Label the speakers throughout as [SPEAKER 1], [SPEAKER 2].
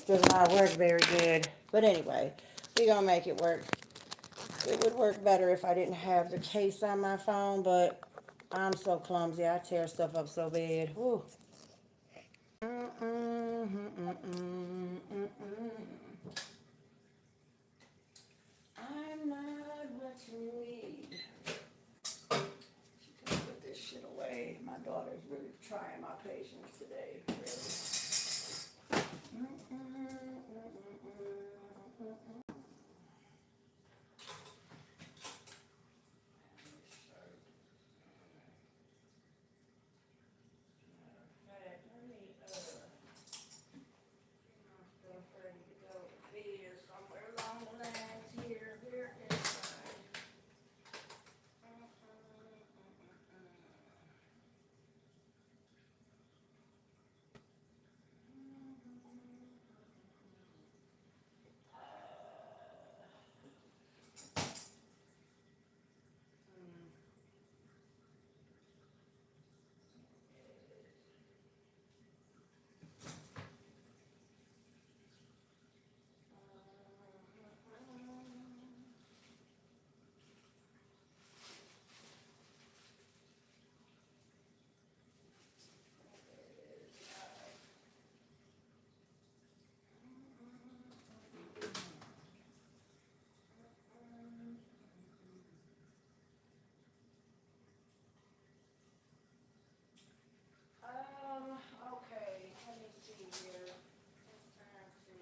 [SPEAKER 1] does not work very good. But anyway, we're going to make it work. It would work better if I didn't have the case on my phone, but I'm so clumsy. I tear stuff up so bad. Whew. I'm not what you need. She can put this shit away. My daughter's really trying my patience today. Somewhere along the lines here, where is okay, let me see here. It's time to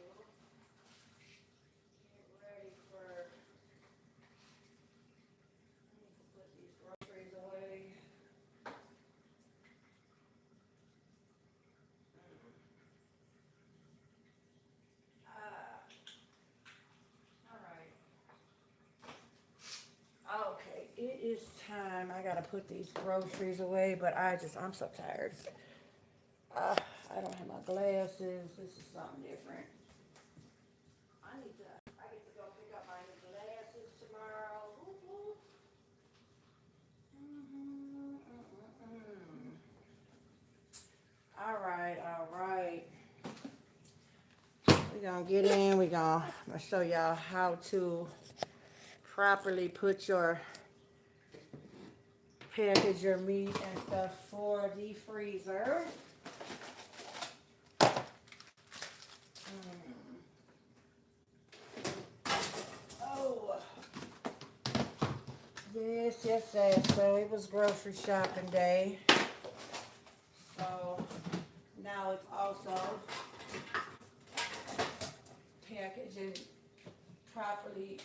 [SPEAKER 1] get ready for, I need to put these groceries away. All right. Okay, it is time. I gotta put these groceries away, but I'm so tired. I don't have my glasses. This is something different. I get to go pick up my new glasses tomorrow. Woo-hoo. All right, all right. We're gonna get in. I'm gonna show y'all how to properly put your package your meat and stuff for the freezer. Oh, yes. So it was grocery shopping day. So now it's also packaging properly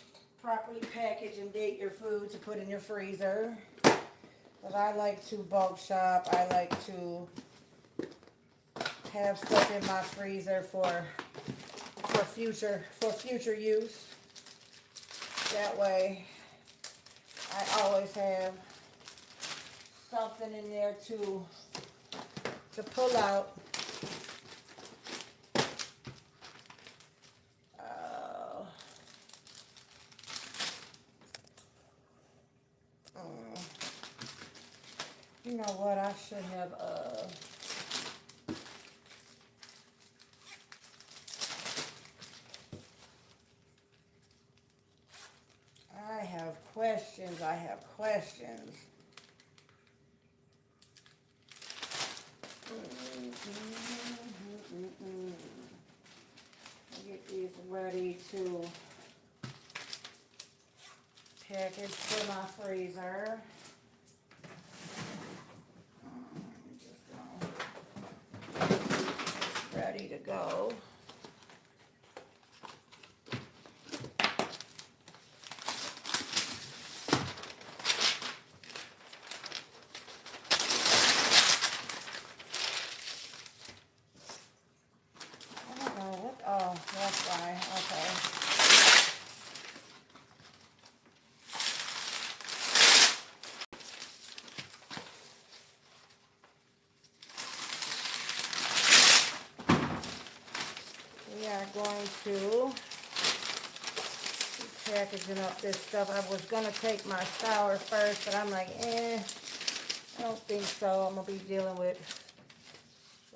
[SPEAKER 1] package and date your food to put in your freezer. But I like to bulk shop. I like to have stuff in my freezer for future use. That way I always have something in there to pull out. You know what? I should have I have questions. I get these ready to package for my freezer. Ready to go. I don't know what, oh, that's why, okay. We are going to be packaging up this stuff. I was going to take my shower first, but I'm like, I don't think so. I'm going to be dealing with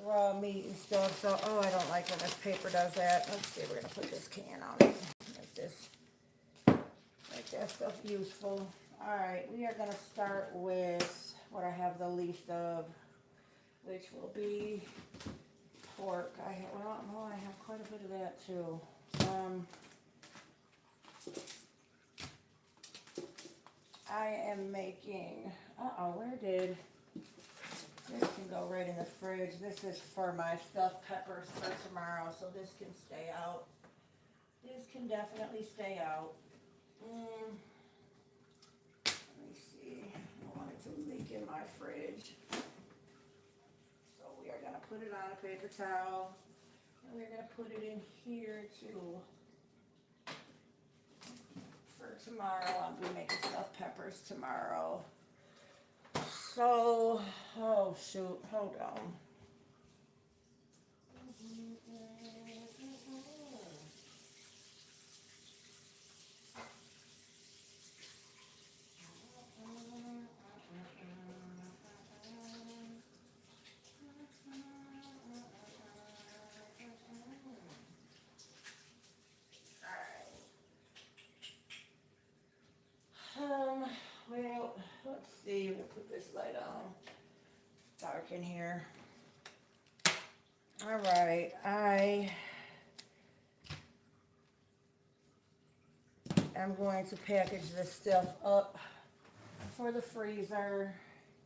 [SPEAKER 1] raw meat and stuff. So, oh, I don't like when this paper does that. Let's see, we're gonna put this can on it. Make that stuff useful. All right, we are gonna start with what I have the least of, which will be pork. Well, no, I have quite a bit of that too. I am making, where did, this can go right in the fridge. This is for my stuffed peppers for tomorrow, so this can stay out. This can definitely stay out. Let me see, I want it to leak in my fridge. So we are gonna put it on a paper towel, and we're gonna put it in here too. For tomorrow, I'll be making stuffed peppers tomorrow. So, oh shoot, hold on. Well, let's see, we'll put this light on. Dark in here. All right, I am going to package this stuff up for the freezer.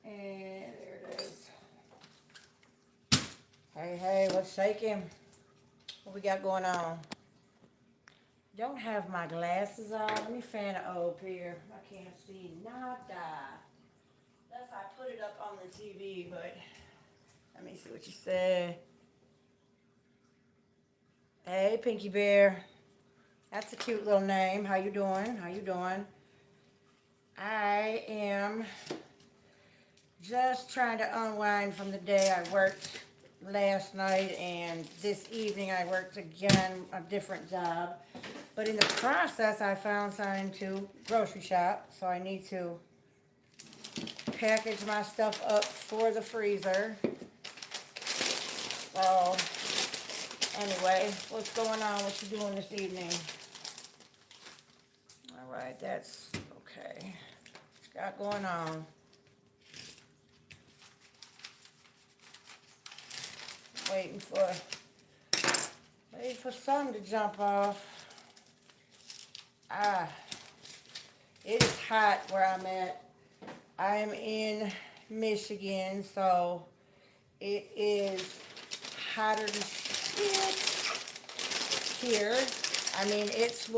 [SPEAKER 1] And there it is. Hey, what's shaking? What we got going on? Don't have my glasses on. Let me fan it up here. I can't see nada. Unless I put it up on the TV, but let me see what you said. Hey, Pinky Bear. That's a cute little name. How you doing? How you doing? I am just trying to unwind from the day I worked last night, and this evening I worked again a different job. But in the process, I found time to grocery shop, so I need to package my stuff up for the freezer. So, anyway, what's going on? What you doing this evening? All right, that's okay. What's got going on? Waiting for some to jump off. It is hot where I'm at. I'm in Michigan, so it is hotter than shit here. I mean, it's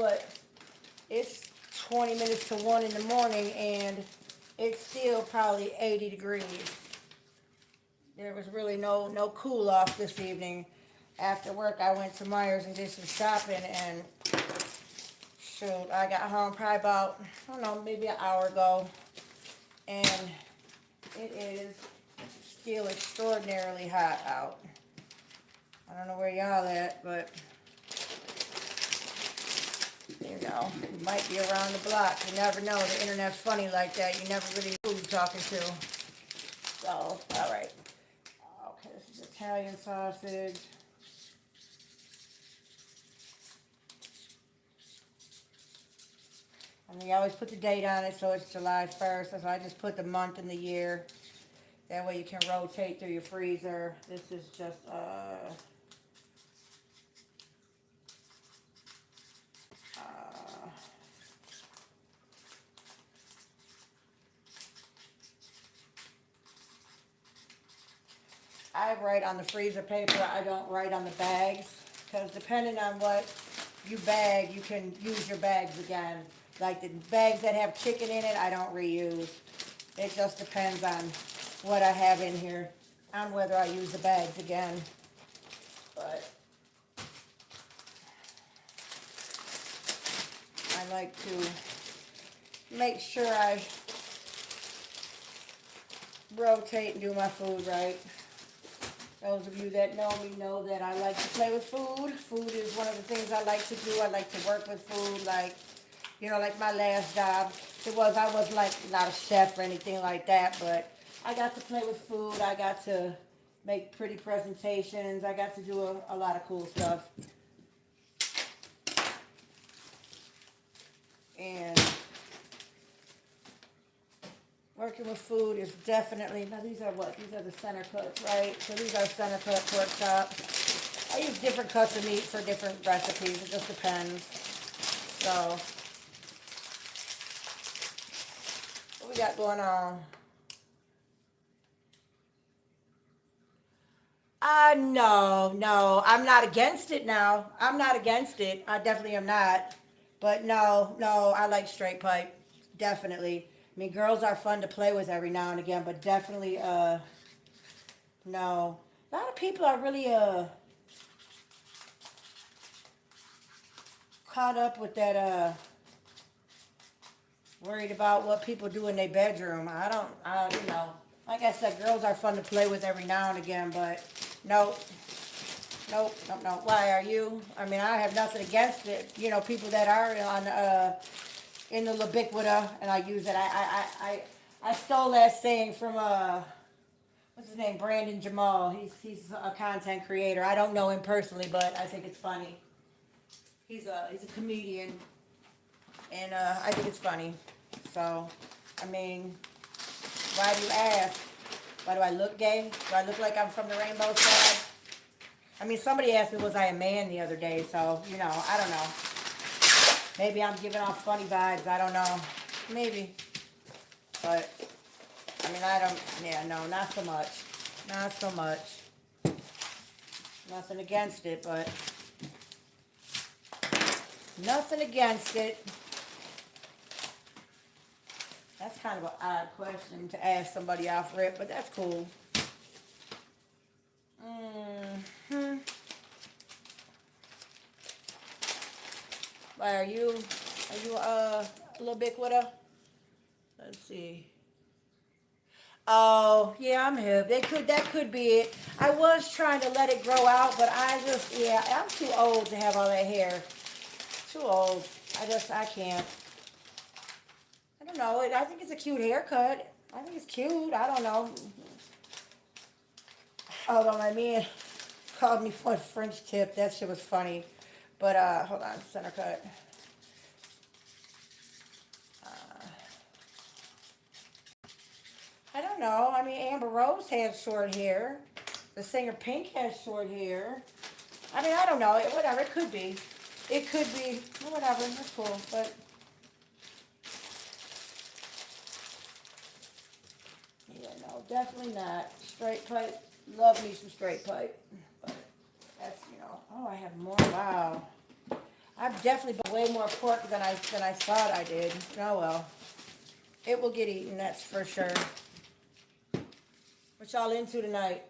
[SPEAKER 1] 20 minutes to 1 in the morning, and it's still probably 80 degrees. There was really no cool off this evening. After work, I went to Myers and did some shopping, and shoot, I got home probably about, I don't know, maybe an hour ago, and it is still extraordinarily hot out. I don't know where y'all at, but you know, you might be around the block. You never know. The internet's funny like that. You never really know who you're talking to. So, all right. Okay, this is Italian sausage. And we always put the date on it, so it's July 1st. So I just put the month and the year. That way you can rotate through your freezer. This is just, I write on the freezer paper. I don't write on the bags, because depending on what you bag, you can use your bags again. Like the bags that have chicken in it, I don't reuse. It just depends on what I have in here, on whether I use the bags again. But I like to make sure I rotate and do my food right. Those of you that know me know that I like to play with food. Food is one of the things I like to do. I like to work with food, like, you know, like my last job. I was like not a chef or anything like that, but I got to play with food. I got to make pretty presentations. I got to do a lot of cool stuff. And working with food is definitely, now these are what? These are the center cuts, right? So these are center cut pork chops. I use different cuts of meat for different recipes. It just depends. So, what we got going on? No, I'm not against it now. I'm not against it. I definitely am not. But no, I like straight pipe. Definitely. I mean, girls are fun to play with every now and again, but definitely, no. A lot of people are really, caught up with that, worried about what people do in their bedroom. Like I said, girls are fun to play with every now and again, but no, no. Why are you? I mean, I have nothing against it. You know, people that are on in the Libiquita, and I use it. I stole that saying from what's his name, Brandon Jamal. He's a content creator. I don't know him personally, but I think it's funny. He's a comedian, and I think it's funny. So, I mean, why do you ask? Why do I look gay? Do I look like I'm from the rainbow side? I mean, somebody asked me, was I a man the other day? So, I don't know. Maybe I'm giving off funny vibes. I don't know. Maybe. But, I mean, no, not so much. Not so much. Nothing against it, but nothing against it. That's kind of an odd question to ask somebody off rip, but that's cool. Why are you a little bit with her? Let's see. Oh, yeah, I'm hip. That could be it. I was trying to let it grow out, but I'm too old to have all that hair. Too old. I can't. I don't know. I think it's a cute haircut. I think it's cute. I don't know. Although my man called me for a French tip. That shit was funny. But, hold on. Center cut. I don't know. I mean, Amber Rose has short hair. The singer Pink has short hair. I mean, I don't know. Whatever. It could be. It could be. Whatever. That's cool. But, yeah, no. Definitely not. Straight pipe. Love me some straight pipe. But that's, oh, I have more. Wow. I've definitely bought way more pork than I thought I did. Oh, well. It will get eaten. That's for sure. What y'all into tonight?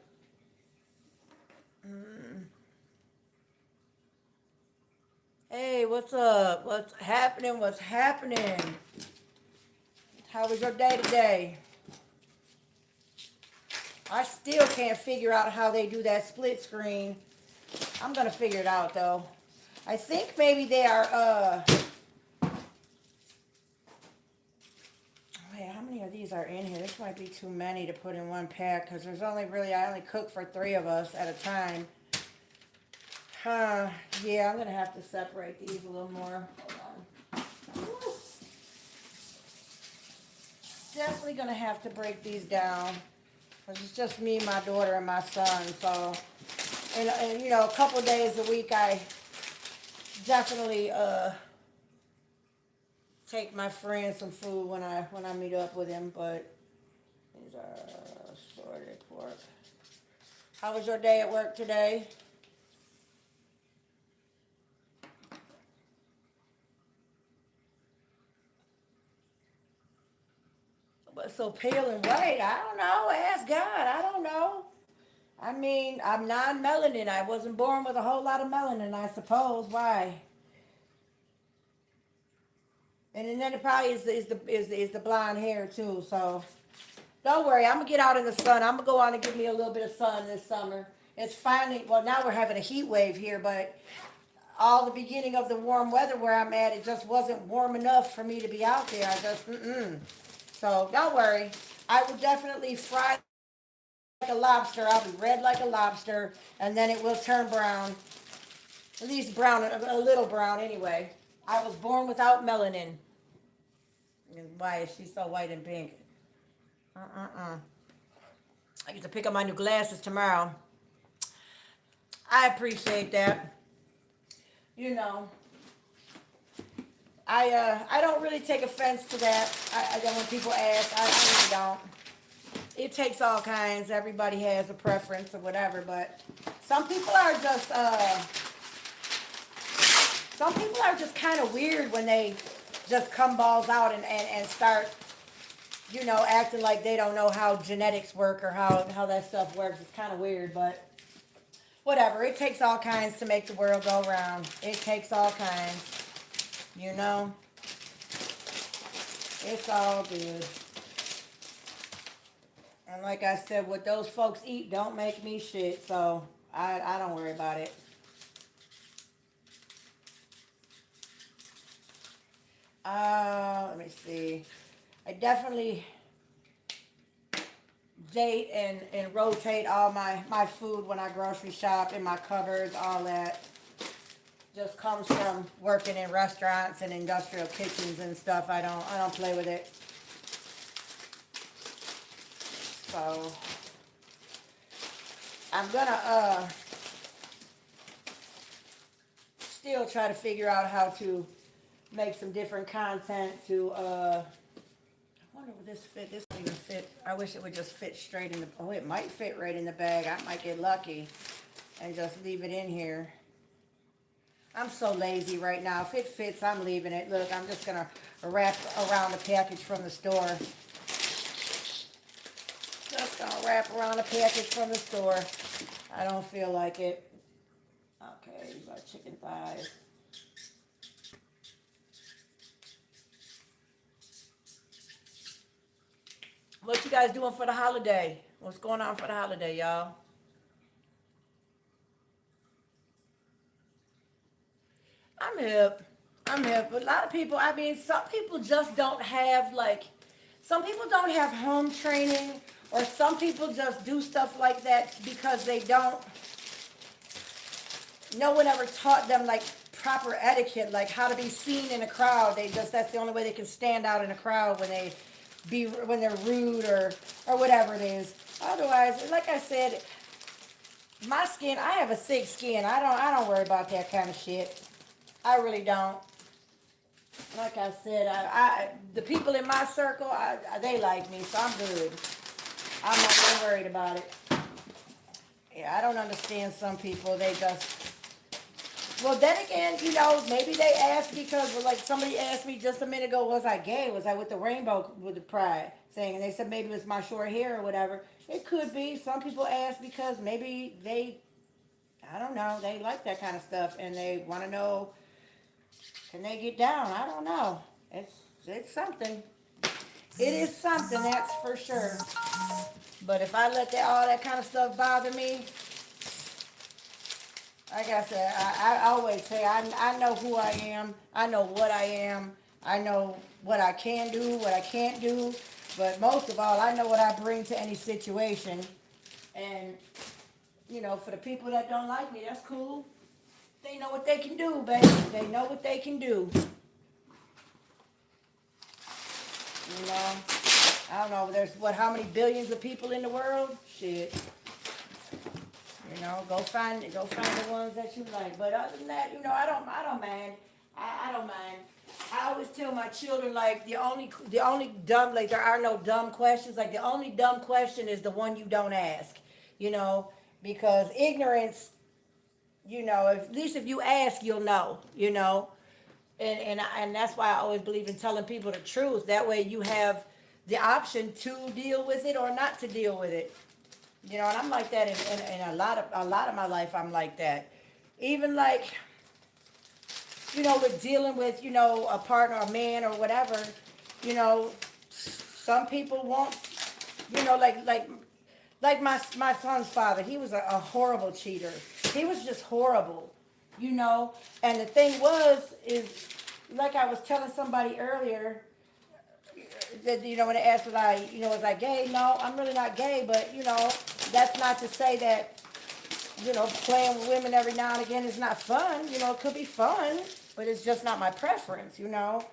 [SPEAKER 1] Hey, what's up? What's happening? What's happening? How was your day today? I still can't figure out how they do that split screen. I'm gonna figure it out though. I think maybe they are, wait, how many of these are in here? This might be too many to put in one pack because I only cook for 3 of us at a time. Yeah, I'm gonna have to separate these a little more. Hold on. Woo. Definitely gonna have to break these down. Cause it's just me, my daughter, and my son. So, and a couple of days a week, I definitely take my friend some food when I meet up with him. But these are assorted pork. How was your day at work today? But so pale and white, I don't know. Ask God. I don't know. I mean, I'm non-melanin. I wasn't born with a whole lot of melanin, I suppose. Why? And then it probably is the blonde hair too. So don't worry. I'm gonna get out in the sun. I'm gonna go out and give me a little bit of sun this summer. It's finally, well, now we're having a heat wave here, but all the beginning of the warm weather where I'm at, it just wasn't warm enough for me to be out there. I just. So don't worry. I will definitely fry like a lobster. I'll be red like a lobster, and then it will turn brown. At least brown, a little brown anyway. I was born without melanin. And why is she so white and pink? I get to pick up my new glasses tomorrow. I appreciate that. You know, I don't really take offense to that. I don't, when people ask, I really don't. It takes all kinds. Everybody has a preference or whatever, but some people are just kind of weird when they just come balls out and start, acting like they don't know how genetics work or how that stuff works. It's kind of weird, but whatever. It takes all kinds to make the world go round. It takes all kinds, you know. It's all good. And like I said, what those folks eat don't make me shit, so I don't worry about it. Let me see. I definitely date and rotate all my food when I grocery shop, in my cupboards, all that. Just comes from working in restaurants and industrial kitchens and stuff. I don't play with it. So I'm gonna still try to figure out how to make some different content to I wonder would this fit. This doesn't even fit. I wish it would just fit straight in the, oh, it might fit right in the bag. I might get lucky and just leave it in here. I'm so lazy right now. If it fits, I'm leaving it. Look, I'm just gonna wrap around the package from the store. Just gonna wrap around the package from the store. I don't feel like it. Okay, these are chicken thighs. What you guys doing for the holiday? What's going on for the holiday, y'all? I'm hip. I'm hip. But a lot of people, I mean, some people just don't have, like, some people don't have home training, or some people just do stuff like that because they don't, no one ever taught them, like, proper etiquette, like how to be seen in a crowd. They just, that's the only way they can stand out in a crowd, when they're rude or whatever it is. Otherwise, like I said, my skin, I have a thick skin. I don't worry about that kind of shit. I really don't. Like I said, the people in my circle, they like me, so I'm good. I'm not really worried about it. Yeah, I don't understand some people. They just, well, then again, maybe they asked because, well, like somebody asked me just a minute ago, was I gay? Was I with the rainbow, with the pride thing? And they said maybe it was my short hair or whatever. It could be. Some people ask because maybe I don't know, they like that kind of stuff and they want to know, can they get down? I don't know. It's something. It is something, that's for sure. But if I let all that kind of stuff bother me, like I said, I always say I know who I am. I know what I am. I know what I can do, what I can't do. But most of all, I know what I bring to any situation. And, for the people that don't like me, that's cool. They know what they can do, baby. They know what they can do. I don't know, there's how many billions of people in the world? Shit. Go find the ones that you like. But other than that, I don't mind. I don't mind. I always tell my children, like, the only dumb, like, there are no dumb questions. Like, the only dumb question is the one you don't ask. Because ignorance, at least if you ask, you'll know. And that's why I always believe in telling people the truth. That way you have the option to deal with it or not to deal with it. And I'm like that in a lot of my life. I'm like that. Even like, with dealing with, a partner, a man or whatever, some people won't, like my son's father. He was a horrible cheater. He was just horrible, And the thing is, like I was telling somebody earlier, that, when they asked was I gay? No, I'm really not gay, but, that's not to say that, you know, playing with women every now and again is not fun. You know, it could be fun, but it's just not my preference, you know.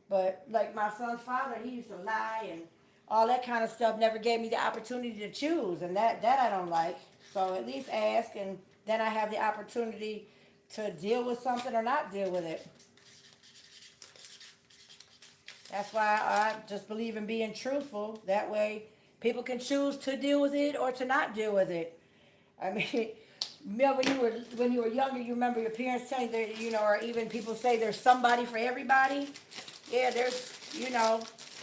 [SPEAKER 1] But like my son's father, he used to lie and all that kind of stuff. Never gave me the opportunity to choose, and that I don't like. So at least ask, and then I have the opportunity to deal with something or not deal with it. That's why I just believe in being truthful. That way, people can choose to deal with it or to not deal with it. I mean, remember when you were younger, you remember your parents telling you that, you know, or even people say there's somebody for everybody. Yeah, there's, you know,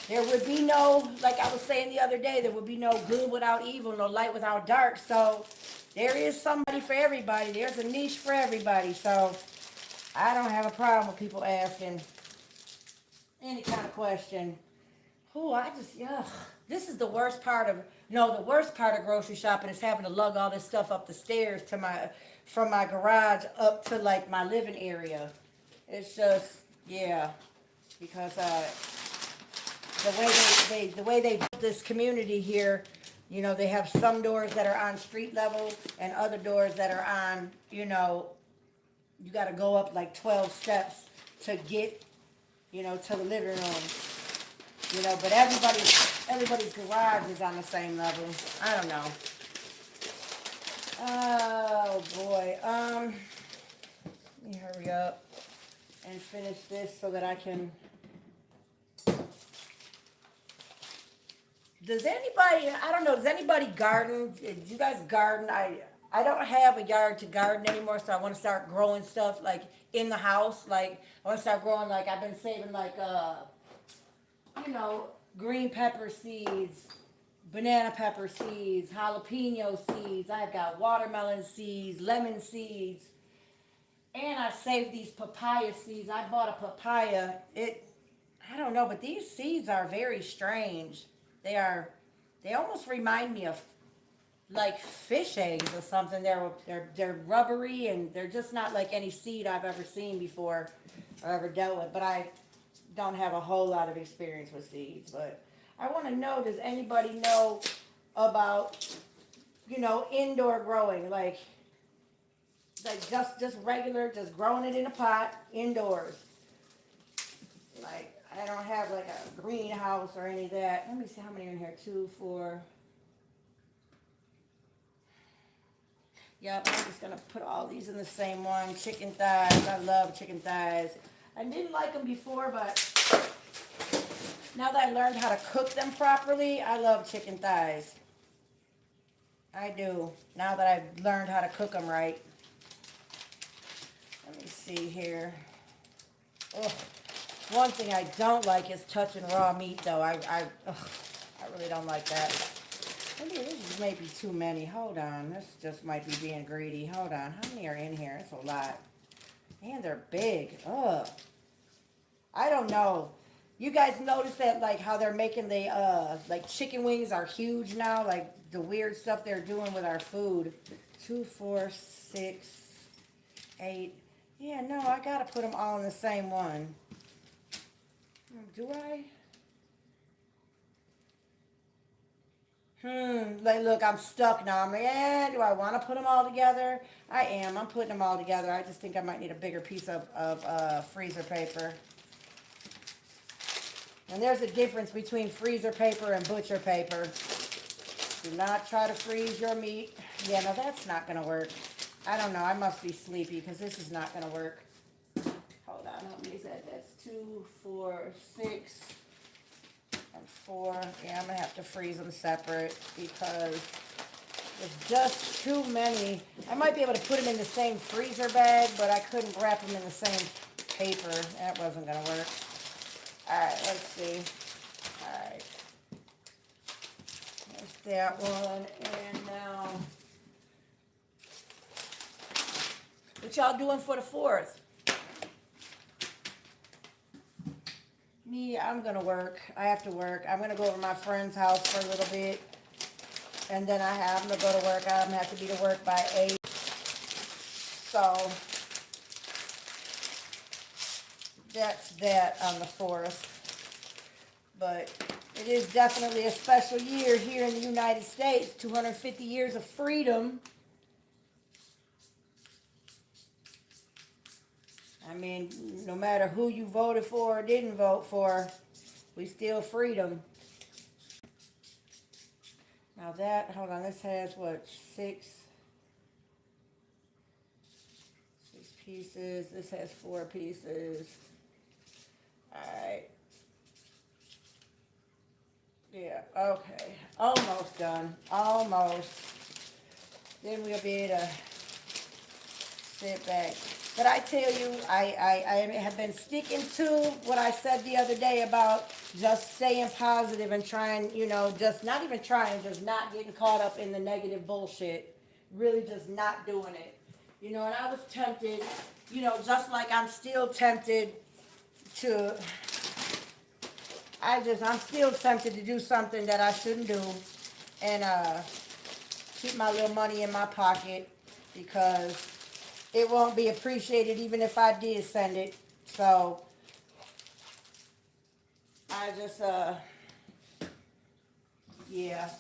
[SPEAKER 1] there would be no, like I was saying the other day, there would be no good without evil, no light without dark. So there is somebody for everybody. There's a niche for everybody. So I don't have a problem with people asking any kind of question. Oh, I just, ugh. This is the worst part of, no, the worst part of grocery shopping is having to lug all this stuff up the stairs to from my garage up to like my living area. It's just, yeah, because the way they built this community here, you know, they have some doors that are on street level and other doors that are on, you know, you got to go up like 12 steps to get, you know, to the living room. You know, but everybody's garage is on the same level. I don't know. Oh boy. Let me hurry up and finish this so that I can. Does anybody? I don't know. Does anybody garden? Do you guys garden? I don't have a yard to garden anymore, so I want to start growing stuff like in the house. Like I want to start growing. Like I've been saving like you know, green pepper seeds, banana pepper seeds, jalapeno seeds. I've got watermelon seeds, lemon seeds, and I saved these papaya seeds. I bought a papaya. I don't know, but these seeds are very strange. They almost remind me of like fish eggs or something. They're rubbery and they're just not like any seed I've ever seen before or ever dealt with. But I don't have a whole lot of experience with seeds, but I want to know, does anybody know about, you know, indoor growing, like just regular, just growing it in a pot indoors. Like I don't have like a greenhouse or any of that. Let me see how many are in here. 2, 4. Yep, I'm just gonna put all these in the same one. Chicken thighs. I love chicken thighs. I didn't like them before, but now that I learned how to cook them properly, I love chicken thighs. I do. Now that I've learned how to cook them right. Let me see here. Ugh. One thing I don't like is touching raw meat, though. I really don't like that. Maybe this may be too many. Hold on. This just might be being greedy. Hold on. How many are in here? It's a lot. Man, they're big. Ugh. I don't know. You guys notice that, like, how they're making the, like, chicken wings are huge now? Like, the weird stuff they're doing with our food. 2, 4, 6, 8. Yeah, no, I gotta put them all in the same one. Do I? Like, look, I'm stuck now. I'm like, do I want to put them all together? I am. I'm putting them all together. I just think I might need a bigger piece of freezer paper. And there's a difference between freezer paper and butcher paper. Do not try to freeze your meat. Yeah, no, that's not going to work. I don't know. I must be sleepy because this is not going to work. Hold on. How many is that? That's 2, 4, 6, and 4. Yeah, I'm going to have to freeze them separate because there's just too many. I might be able to put them in the same freezer bag, but I couldn't wrap them in the same paper. That wasn't going to work. All right, let's see. All right. There's that one. And now, what y'all doing for the 4th? Me, I'm going to work. I have to work. I'm going to go over to my friend's house for a little bit. And then I'm going to go to work. I'm going to have to be to work by 8. So, that's that on the 4th. But It is definitely a special year here in the United States. 250 years of freedom. I mean, no matter who you voted for or didn't vote for, we still freedom. Now that, hold on, this has what, six pieces. This has 4 pieces. Alright. Yeah, okay. Almost done. Almost. Then we'll be able to sit back. But I tell you, I have been sticking to what I said the other day about just staying positive and trying, just not even trying, just not getting caught up in the negative bullshit. Really just not doing it. And I was tempted, just like I'm still tempted to, I'm still tempted to do something that I shouldn't do and keep my little money in my pocket because it won't be appreciated even if I did send it. So I just, yeah.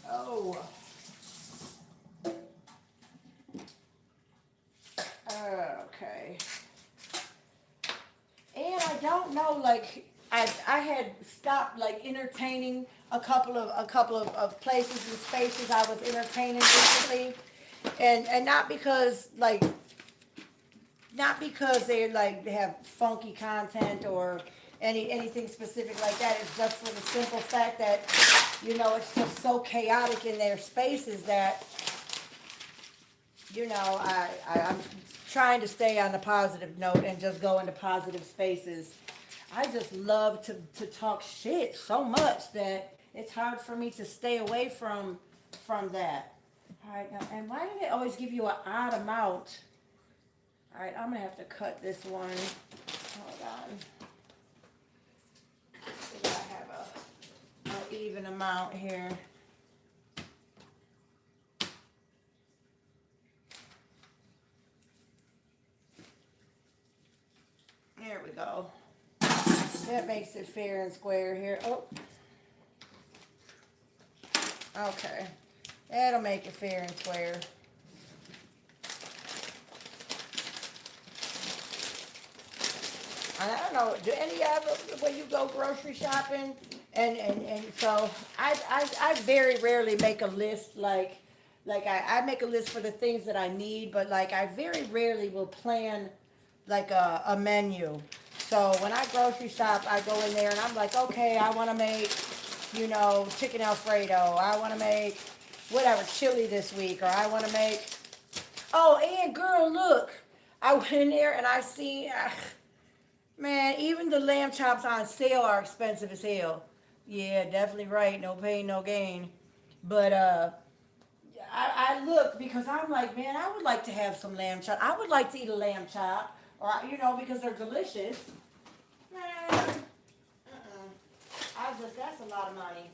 [SPEAKER 1] Oh. Okay. And I don't know, like, I had stopped like entertaining a couple of places and spaces I was entertaining recently. And not because they like they have funky content or anything specific like that. It's just for the simple fact that, it's just so chaotic in their spaces that, I'm trying to stay on the positive note and just go into positive spaces. I just love to talk shit so much that it's hard for me to stay away from that. All right, now, and why do they always give you an odd amount? All right, I'm gonna have to cut this one. Hold on. So that I have an even amount here. There we go. That makes it fair and square here. Oh. Okay. That'll make it fair and square. And I don't know, do any of it, when you go grocery shopping, and so I very rarely make a list like I make a list for the things that I need, but like I very rarely will plan like a menu. So when I grocery shop, I go in there and I'm like, okay, I want to make, chicken Alfredo. I want to make whatever, chili this week, or I want to make, oh, and girl, look, I went in there and I see, man, even the lamb chops on sale are expensive as hell. Yeah, definitely right. No pain, no gain. But I look because I'm like, man, I would like to have some lamb chop. I would like to eat a lamb chop, or because they're delicious. Man, that's a lot of money.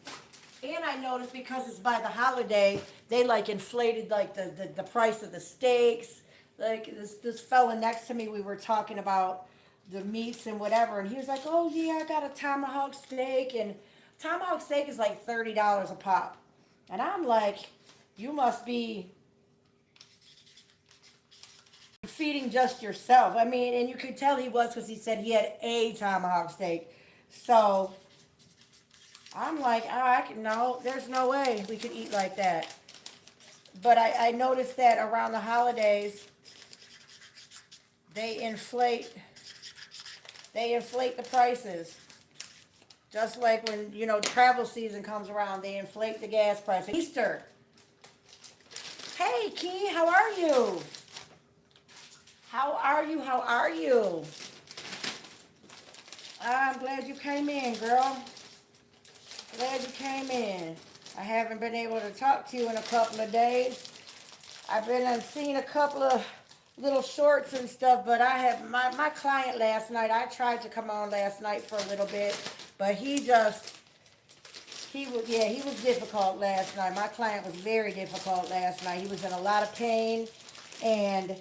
[SPEAKER 1] And I noticed because it's by the holiday, they like inflated like the price of the steaks. Like this fella next to me, we were talking about the meats and whatever, and he was like, "Oh yeah, I got a tomahawk steak, and tomahawk steak is like $30 a pop." And I'm like, "You must be feeding just yourself." I mean, and you could tell he was because he said he had a tomahawk steak. So I'm like, no, there's no way we could eat like that. But I noticed that around the holidays, they inflate the prices. Just like when, travel season comes around, they inflate the gas price. Easter. Hey, Key, how are you? How are you? How are you? I'm glad you came in, girl. Glad you came in. I haven't been able to talk to you in a couple of days. I've been seeing a couple of little shorts and stuff, but I have my client last night. I tried to come on last night for a little bit, but he was difficult last night. My client was very difficult last night. He was in a lot of pain, and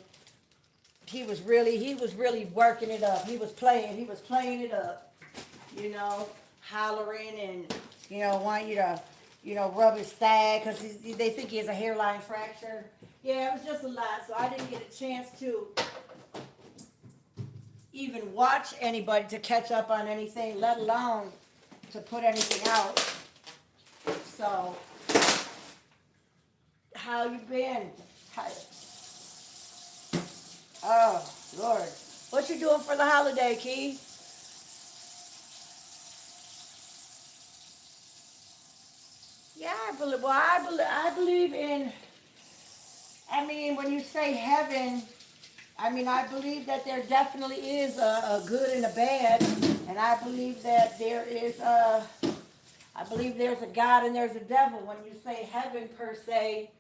[SPEAKER 1] he was really working it up. He was playing it up, you know, hollering and, you know, want you to, you know, rub his thigh because they think he has a hairline fracture. Yeah, it was just a lot, so I didn't get a chance to even watch anybody to catch up on anything, let alone to put anything out. So, how you been? How, oh, Lord. What you doing for the holiday, Key? Yeah, I believe in, I mean, when you say heaven, I mean, I believe that there definitely is a good and a bad, and I believe that I believe there's a God and there's a devil. When you say heaven per se,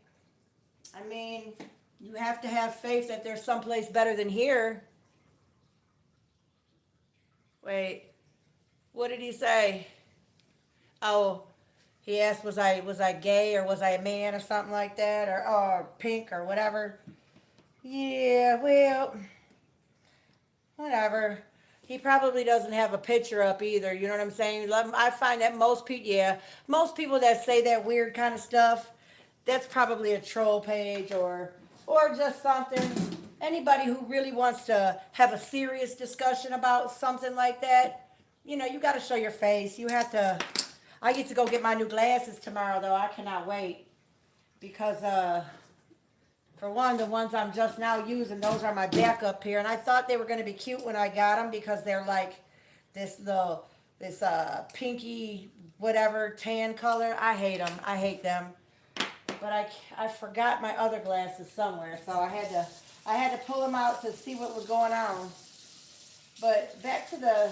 [SPEAKER 1] I mean, you have to have faith that there's someplace better than here. Wait, what did he say? Oh, he asked, was I gay or was I a man or something like that, or pink or whatever. Yeah, well, whatever. He probably doesn't have a picture up either. You know what I'm saying? I find that most people that say that weird kind of stuff, that's probably a troll page or just something. Anybody who really wants to have a serious discussion about something like that, you know, you got to show your face. You have to. I get to go get my new glasses tomorrow, though. I cannot wait because for one, the ones I'm just now using, those are my backup here, and I thought they were going to be cute when I got them because they're like this pinky whatever tan color. I hate them. I hate them. But I forgot my other glasses somewhere, so I had to pull them out to see what was going on. But back to the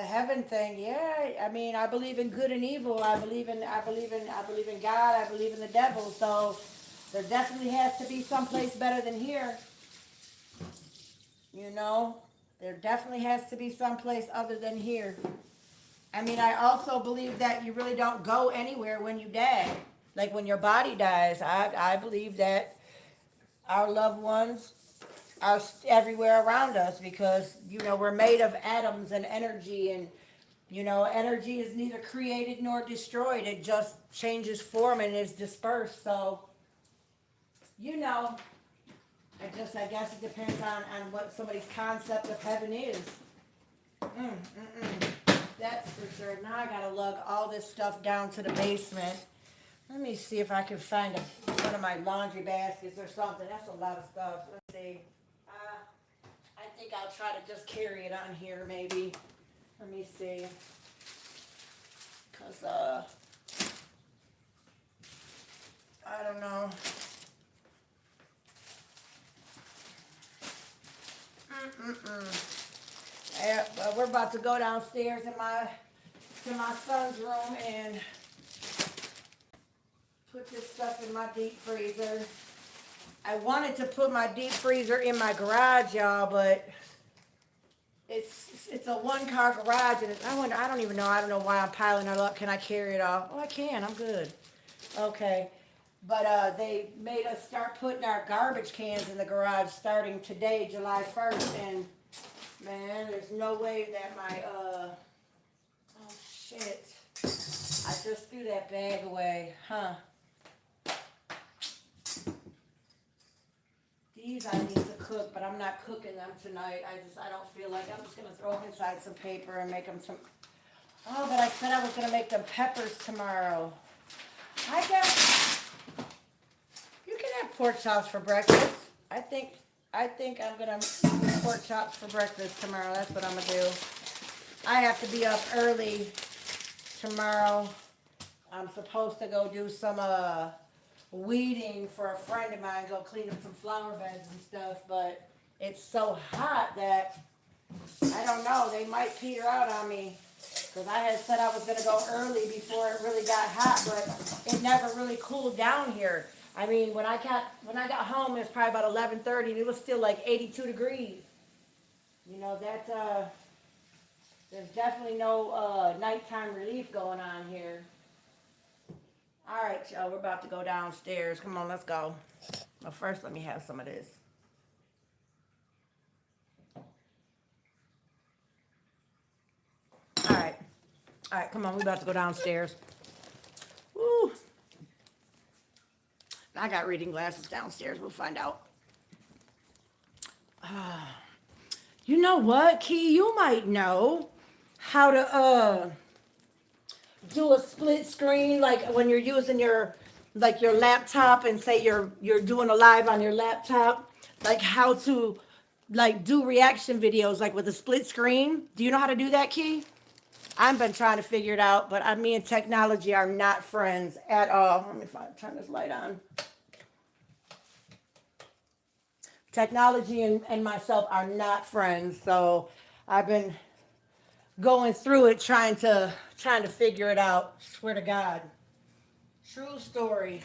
[SPEAKER 1] heaven thing, yeah. I mean, I believe in good and evil. I believe in God. I believe in the devil. So there definitely has to be someplace better than here. You know, there definitely has to be someplace other than here. I mean, I also believe that you really don't go anywhere when you die. Like when your body dies, I believe that our loved ones are everywhere around us because, you know, we're made of atoms and energy, and, you know, energy is neither created nor destroyed. It just changes form and is dispersed. So, you know, I guess it depends on what somebody's concept of heaven is. That's for sure. Now I gotta lug all this stuff down to the basement. Let me see if I can find one of my laundry baskets or something. That's a lot of stuff. Let's see. I think I'll try to just carry it on here maybe. Let me see. Cause I don't know. Yeah, but we're about to go downstairs to my son's room and put this stuff in my deep freezer. I wanted to put my deep freezer in my garage, y'all, but it's a one-car garage, and I don't know why I'm piling it up. Can I carry it all? Oh, I can. I'm good. Okay. But they made us start putting our garbage cans in the garage starting today, July 1st, and man, there's no way that oh shit. I just threw that bag away, huh? These I need to cook, but I'm not cooking them tonight. I don't feel like. I'm just gonna throw them inside some paper and make them some. Oh, but I said I was gonna make them peppers tomorrow. I guess you can have pork chops for breakfast. I think I'm gonna eat pork chops for breakfast tomorrow. That's what I'm gonna do. I have to be up early tomorrow. I'm supposed to go do some weeding for a friend of mine, go clean up some flower beds and stuff, but it's so hot that I don't know, they might peter out on me, because I had said I was going to go early before it really got hot, but it never really cooled down here. I mean, when I got home, it was probably about 11:30, and it was still like 82 degrees. You know, there's definitely no nighttime relief going on here. All right, y'all, we're about to go downstairs. Come on, let's go. But first, let me have some of this. All right, come on, we about to go downstairs. Woo. I got reading glasses downstairs. We'll find out. You know what, Key? You might know how to do a split screen, like when you're using your laptop, and say you're doing a live on your laptop, like how to like do reaction videos like with a split screen. Do you know how to do that, Key? I've been trying to figure it out, but me and technology are not friends at all. Let me turn this light on. Technology and myself are not friends, so I've been going through it trying to figure it out. Swear to God. True story.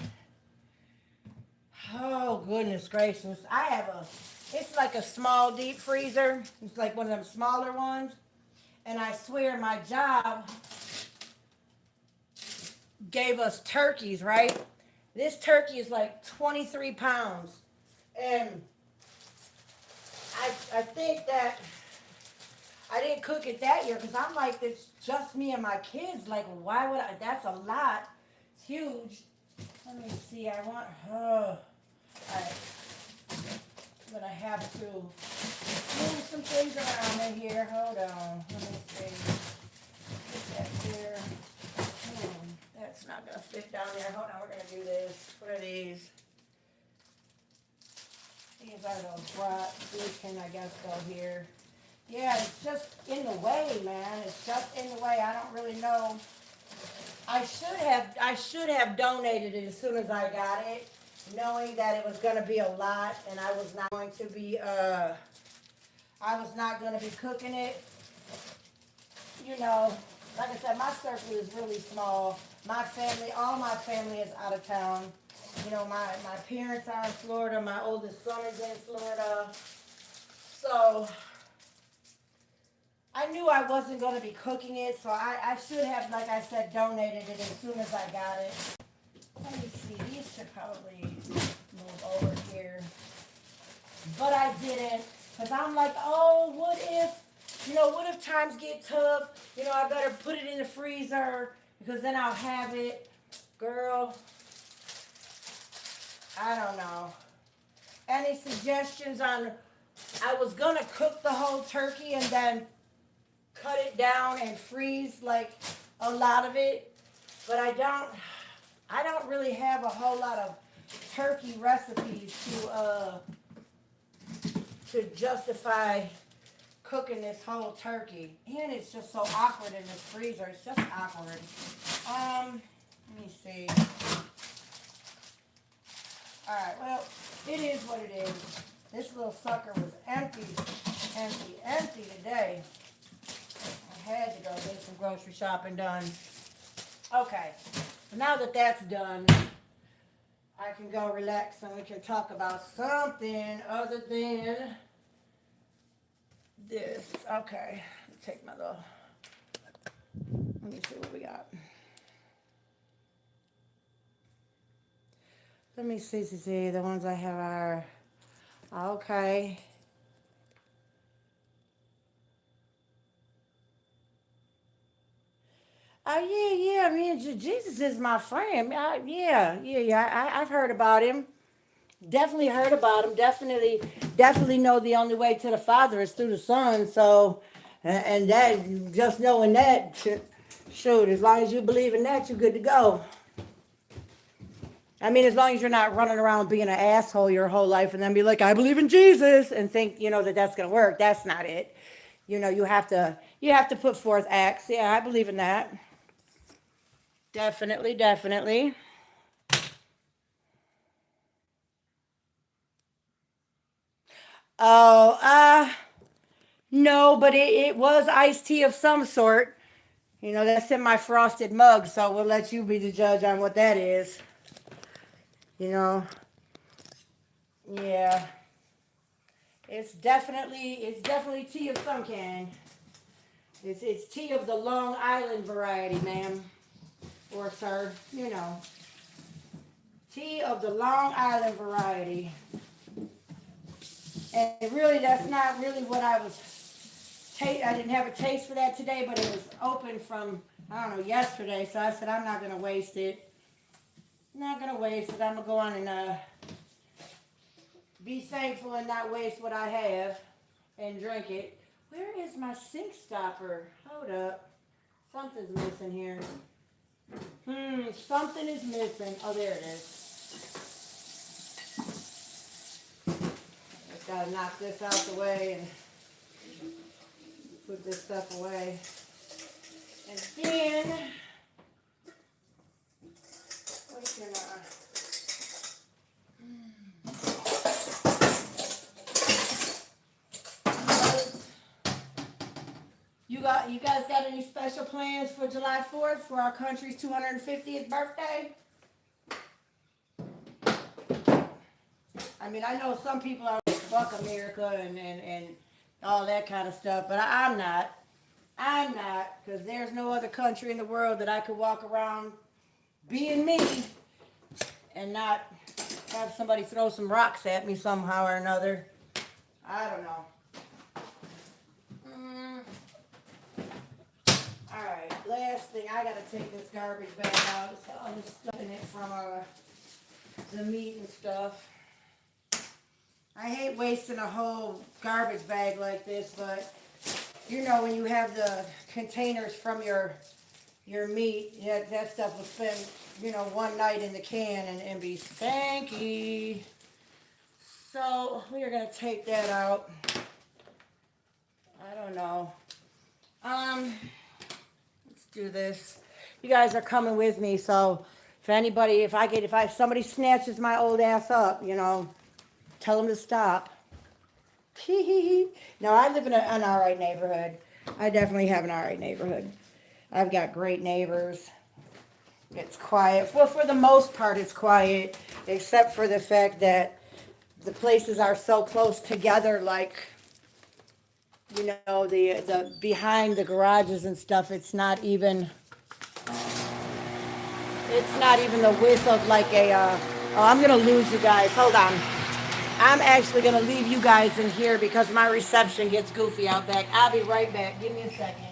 [SPEAKER 1] Oh goodness gracious. It's like a small deep freezer. It's like one of them smaller ones. And I swear my job gave us turkeys, right? This turkey is like 23 pounds. And I think that I didn't cook it that year because I'm like, it's just me and my kids. Like, why would I? That's a lot. It's huge. Let me see. All right. I'm going to have to move some things around in here. Hold on. Let me see. Put that there. That's not going to fit down there. Hold on. We're going to do this. What are these? These are those brats. These can, I guess, go here. Yeah, it's just in the way, man. It's just in the way. I don't really know. I should have donated it as soon as I got it, knowing that it was going to be a lot, and I was not going to be cooking it. You know, like I said, my circle is really small. My family, all my family is out of town. You know, my parents are in Florida. My oldest son is in Florida. So I knew I wasn't going to be cooking it, so I should have, like I said, donated it as soon as I got it. Let me see. These should probably move over here. But I didn't, because I'm like, oh, what if times get tough? You know, I better put it in the freezer, because then I'll have it. Girl, I don't know. Any suggestions on, I was going to cook the whole turkey and then cut it down and freeze like a lot of it, but I don't really have a whole lot of turkey recipes to justify cooking this whole turkey. And it's just so awkward in this freezer. It's just awkward. Let me see. Alright, well, it is what it is. This little sucker was empty today. I had to go get some grocery shopping done. Okay, so now that that's done, I can go relax and we can talk about something other than this. Okay, let's take my little, let me see what we got. Let me see, the ones I have are, okay. Oh, yeah, I mean, Jesus is my friend. I've heard about him. Definitely heard about him. Definitely know the only way to the Father is through the Son. So, and that, just knowing that, shoot, as long as you believe in that, you're good to go. I mean, as long as you're not running around being an asshole your whole life and then be like, I believe in Jesus, and think, you know, that's going to work. That's not it. You know, you have to put forth acts. Yeah, I believe in that. Definitely. Oh, no, but it was iced tea of some sort. You know, that's in my frosted mug, so we'll let you be the judge on what that is. You know, yeah. It's definitely tea of some kind. It's tea of the Long Island variety, ma'am. Or sir, you know. Tea of the Long Island variety. And really, that's not really what I didn't have a taste for that today, but it was open from I don't know, yesterday. So I said, I'm not going to waste it. Not going to waste it. I'm going to go on and be thankful and not waste what I have and drink it. Where is my sink stopper? Hold up. Something's missing here. Something is missing. Oh, there it is. Just gotta knock this out the way and put this stuff away. And then, what can you guys got any special plans for July 4th for our country's 250th birthday? I mean, I know some people are like, fuck America and all that kind of stuff, but I'm not. I'm not, because there's no other country in the world that I could walk around being me and not have somebody throw some rocks at me somehow or another. I don't know. Alright, last thing, I gotta take this garbage bag out. So I'm just stuffing it from the meat and stuff. I hate wasting a whole garbage bag like this, but you know, when you have the containers from your meat, yeah, that stuff will spend, you know, one night in the can and be stanky. So we are gonna take that out. I don't know. Let's do this. You guys are coming with me, so if somebody snatches my old ass up, you know, tell them to stop. No, I live in an all right neighborhood. I definitely have an all right neighborhood. I've got great neighbors. It's quiet. Well, for the most part, it's quiet, except for the fact that the places are so close together, like, you know, the behind the garages and stuff, it's not even the width of like oh, I'm gonna lose you guys. Hold on. I'm actually gonna leave you guys in here because my reception gets goofy out back. I'll be right back. Give me a second.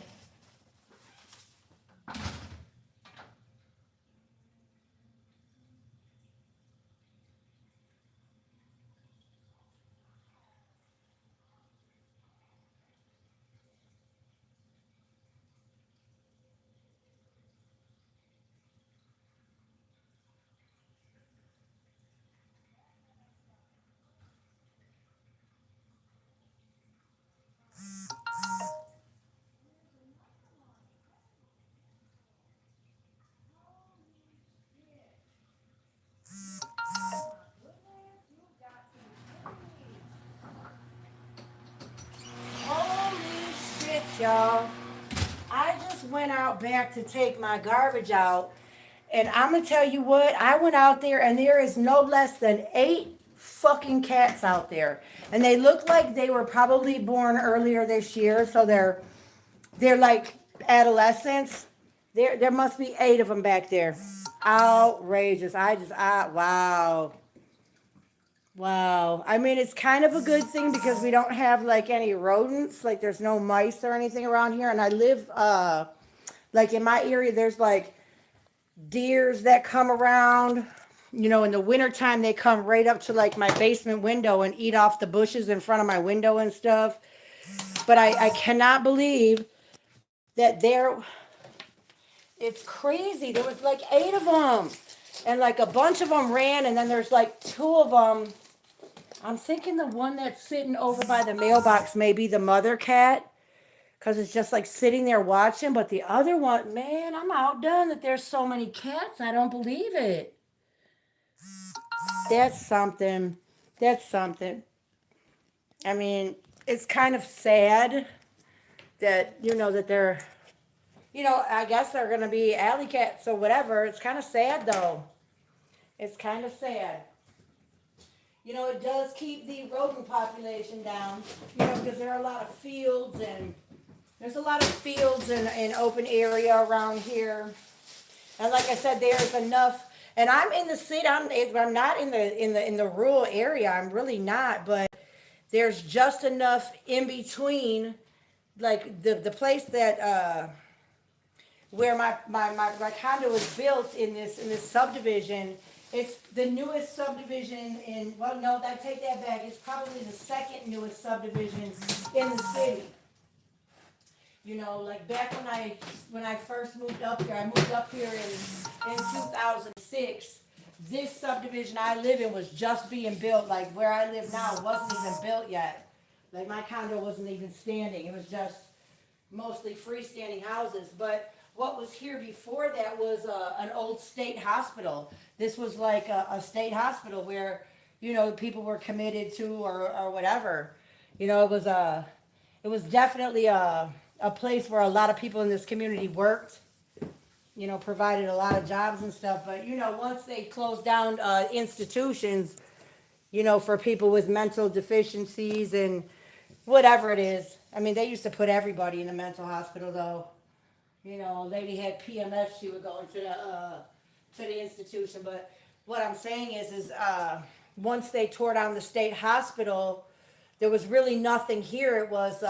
[SPEAKER 1] Holy shit, y'all. I just went out back to take my garbage out. And I'm going to tell you what, I went out there and there is no less than 8 fucking cats out there. And they look like they were probably born earlier this year. So they're like adolescents. There must be 8 of them back there. Outrageous. Wow. Wow. I mean, it's kind of a good thing because we don't have like any rodents. Like there's no mice or anything around here. And I live, like in my area, there's like deers that come around. You know, in the wintertime, they come right up to like my basement window and eat off the bushes in front of my window and stuff. But I cannot believe that it's crazy. There was like 8 of them. And like a bunch of them ran, and then there's like 2 of them. I'm thinking the one that's sitting over by the mailbox may be the mother cat, because it's just like sitting there watching. But the other one, man, I'm outdone that there's so many cats. I don't believe it. That's something. That's something. I mean, it's kind of sad that, you know, that they're, you know, I guess they're going to be alley cats or whatever. It's kind of sad, though. It's kind of sad. You know, it does keep the rodent population down, you know, because there are a lot of fields and there's a lot of fields and open area around here. And like I said, there's enough. And I'm in the city. I'm not in the rural area. I'm really not. But there's just enough in between, like the place that where my condo is built in this subdivision. It's the newest subdivision in, well, no, I take that back. It's probably the second newest subdivision in the city. You know, like back when I first moved up here, I moved up here in 2006. This subdivision I live in was just being built. Like where I live now wasn't even built yet. Like my condo wasn't even standing. It was just mostly freestanding houses. But what was here before that was an old state hospital. This was like a state hospital where, you know, people were committed to or whatever. You know, it was definitely a place where a lot of people in this community worked, you know, provided a lot of jobs and stuff. But, you know, once they closed down institutions, you know, for people with mental deficiencies and whatever it is. I mean, they used to put everybody in a mental hospital, though. You know, a lady had PMS, she would go into the institution. But what I'm saying is once they tore down the state hospital, there was really nothing here. It was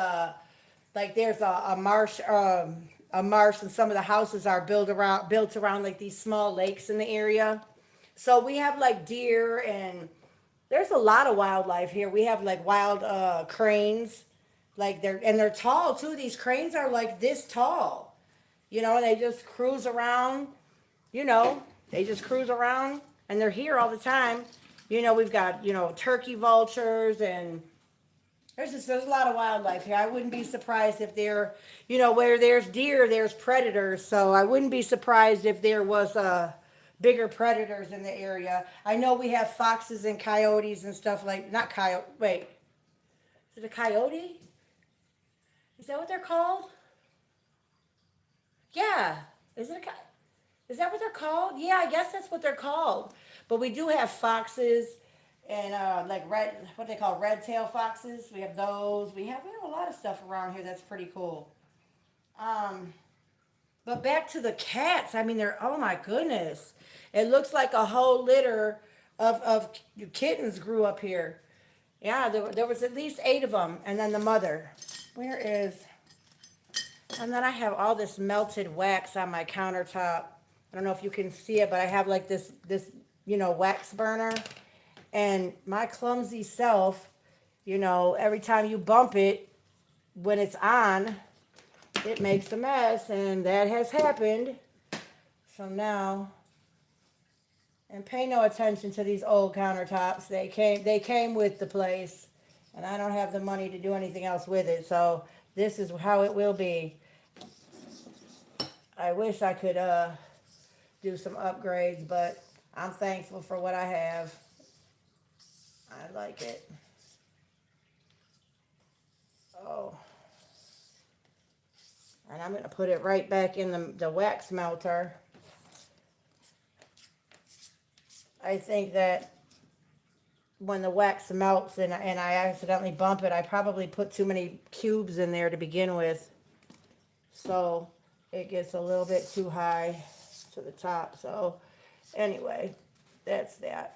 [SPEAKER 1] like there's a marsh, and some of the houses are built around like these small lakes in the area. So we have like deer, and there's a lot of wildlife here. We have like wild cranes, like they're tall too. These cranes are like this tall. You know, they just cruise around. You know, they just cruise around, and they're here all the time. You know, we've got, you know, turkey vultures, and there's a lot of wildlife here. I wouldn't be surprised if you know, where there's deer, there's predators. So I wouldn't be surprised if there was bigger predators in the area. I know we have foxes and coyotes and stuff like, not coyote, wait. Is it a coyote? Is that what they're called? Yeah. Is that what they're called? Yeah, I guess that's what they're called. But we do have foxes and like what they call red tail foxes. We have those. We have a lot of stuff around here that's pretty cool. Um, but back to the cats. I mean, oh my goodness. It looks like a whole litter of kittens grew up here. Yeah, there was at least 8 of them, and then the mother. Where is? And then I have all this melted wax on my countertop. I don't know if you can see it, but I have like this you know, wax burner. And my clumsy self, you know, every time you bump it, when it's on, it makes a mess, and that has happened. So now, and pay no attention to these old countertops. They came with the place, and I don't have the money to do anything else with it. So this is how it will be. I wish I could do some upgrades, but I'm thankful for what I have. I like it. Oh, and I'm going to put it right back in the wax melter. I think that when the wax melts and I accidentally bump it, I probably put too many cubes in there to begin with. So it gets a little bit too high to the top. So anyway, that's that.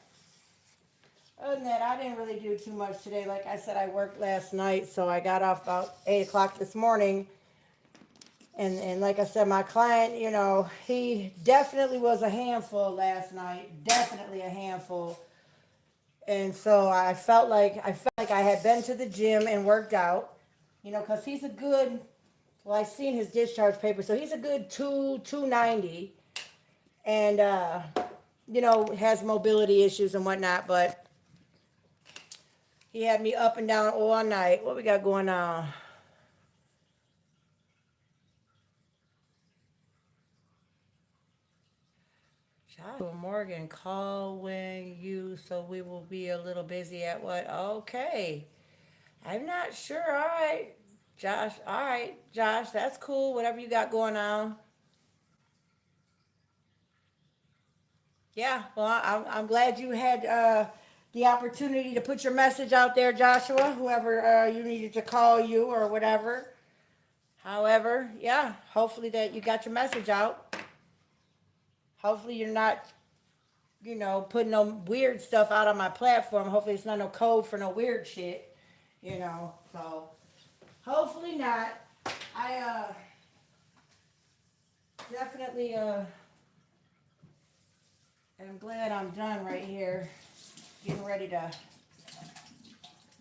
[SPEAKER 1] Other than that, I didn't really do too much today. Like I said, I worked last night, so I got off about 8 o'clock this morning. And like I said, my client, you know, he definitely was a handful last night. Definitely a handful. And so I felt like I had been to the gym and worked out, you know, because he's a good, well, I seen his discharge paper, so he's a good 290, and you know, has mobility issues and whatnot, but he had me up and down all night. What we got going on? Joshua Morgan, call when you, so we will be a little busy at what? Okay. I'm not sure. All right, Josh. All right, Josh. That's cool. Whatever you got going on. Yeah. Well, I'm glad you had the opportunity to put your message out there, Joshua. Whoever you needed to call you or whatever. However, yeah. Hopefully that you got your message out. Hopefully you're not, you know, putting no weird stuff out on my platform. Hopefully it's not no code for no weird shit. You know. So hopefully not. I definitely am glad I'm done right here. Getting ready to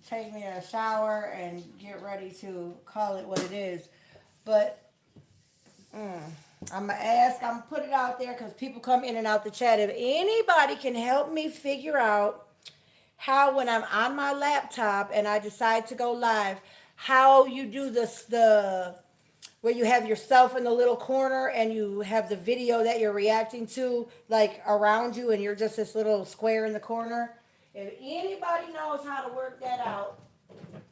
[SPEAKER 1] take me a shower and get ready to call it what it is. But mm, I'm gonna ask, I'm gonna put it out there because people come in and out the chat. If anybody can help me figure out how, when I'm on my laptop and I decide to go live, how you do this, the where you have yourself in the little corner and you have the video that you're reacting to like around you and you're just this little square in the corner. If anybody knows how to work that out